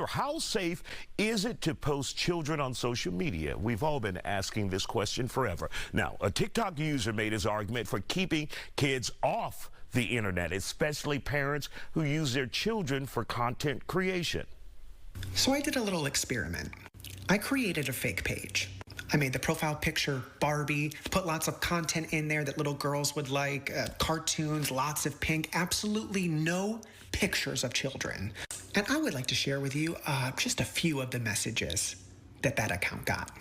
Doctor, how safe is it to post children on social media? We've all been asking this question forever. Now, a TikTok user made his argument for keeping kids off the internet, especially parents who use their children for content creation. So I did a little experiment. I created a fake page. I made the profile picture Barbie, put lots of content in there that little girls would like, cartoons, lots of pink, absolutely no pictures of children. And I would like to share with you just a few of the messages that account got.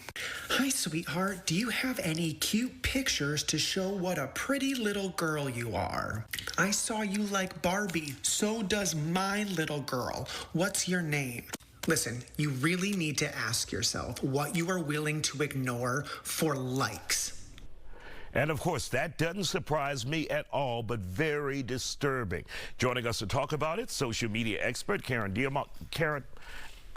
Hi, sweetheart. Do you have any cute pictures to show what a pretty little girl you are? I saw you like Barbie. So does my little girl. What's your name? Listen, you really need to ask yourself what you are willing to ignore for likes. And of course, that doesn't surprise me at all, but very disturbing. Joining us to talk about it, social media expert Karen Diamont. Karen,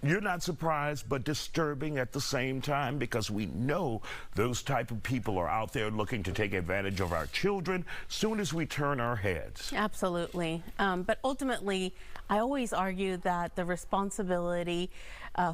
you're not surprised, but disturbing at the same time, because we know those type of people are out there looking to take advantage of our children soon as we turn our heads. Absolutely. But ultimately, I always argue that the responsibility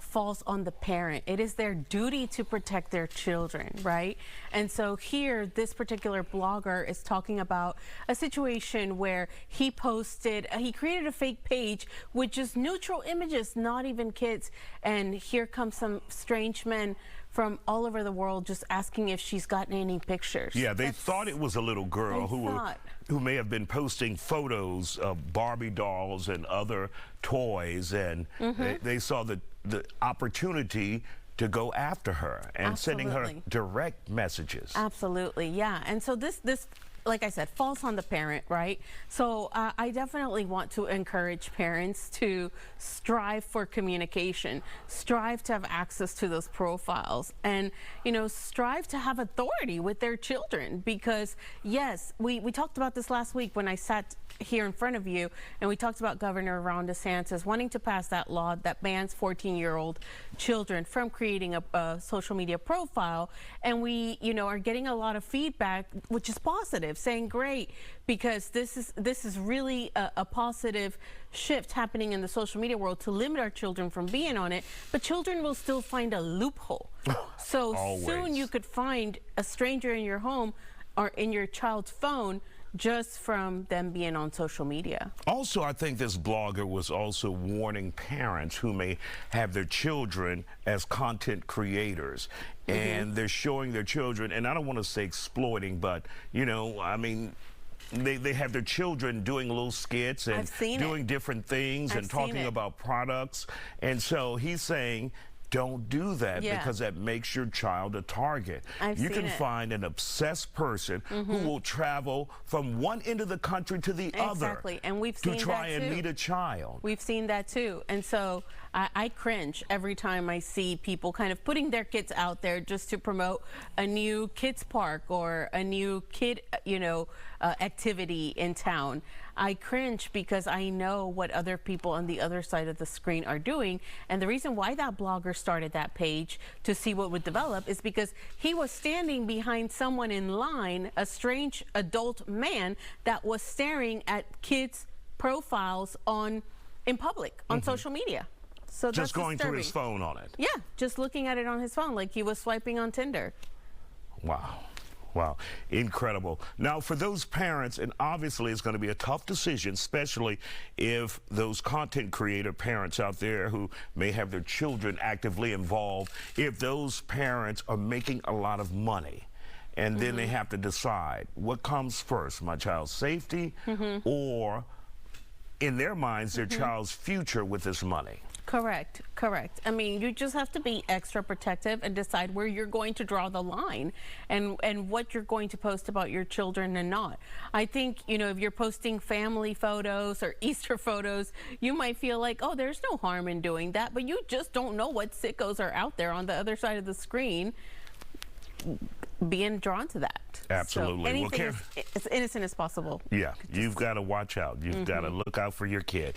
falls on the parent. It is their duty to protect their children, right? And so here, this particular blogger is talking about a situation where he created a fake page with just neutral images, not even kids. And here comes some strange men from all over the world just asking if she's gotten any pictures. Yeah, they thought it was a little girl who may have been posting photos of Barbie dolls and other toys, and they saw the opportunity to go after her and sending her direct messages. Absolutely, yeah. And so this like I said, falls on the parent, right? So I definitely want to encourage parents to strive for communication, strive to have access to those profiles, and, you know, strive to have authority with their children. Because yes, we talked about this last week when I sat here in front of you, and we talked about Governor Ron DeSantis wanting to pass that law that bans 14-year-old children from creating a social media profile. And we, you know, are getting a lot of feedback, which is positive, saying great, because this is really a positive shift happening in the social media world to limit our children from being on it. But children will still find a loophole. So soon you could find a stranger in your home or in your child's phone just from them being on social media. Also, I think this blogger was also warning parents who may have their children as content creators, and they're showing their children, and I don't want to say exploiting, but, you know, I mean, they have their children doing little skits and doing different things and talking about products. And so he's saying, don't do that, because that makes your child a target. You can find an obsessed person who will travel from one end of the country to the other and we've seen to try and meet a child. We've seen that too. And so I cringe every time I see people kind of putting their kids out there just to promote a new kids park or a new kid, you know, activity in town. I cringe because I know what other people on the other side of the screen are doing. And the reason why that blogger started that page to see what would develop is because he was standing behind someone in line, a strange adult man that was staring at kids' profiles in public on social media. So just going through his phone on it. Yeah, just looking at it on his phone like he was swiping on Tinder. Wow. Wow, incredible. Now, for those parents, and obviously it's going to be a tough decision, especially if those content creator parents out there who may have their children actively involved, if those parents are making a lot of money, and then they have to decide what comes first, my child's safety or, in their minds, their child's future with this money. Correct, correct. I mean, you just have to be extra protective and decide where you're going to draw the line and what you're going to post about your children and not. I think, you know, if you're posting family photos or Easter photos, you might feel like, oh, there's no harm in doing that, but you just don't know what sickos are out there on the other side of the screen being drawn to that. Absolutely. So anything as innocent as possible. Yeah, you've got to watch out. You've got to look out for your kid.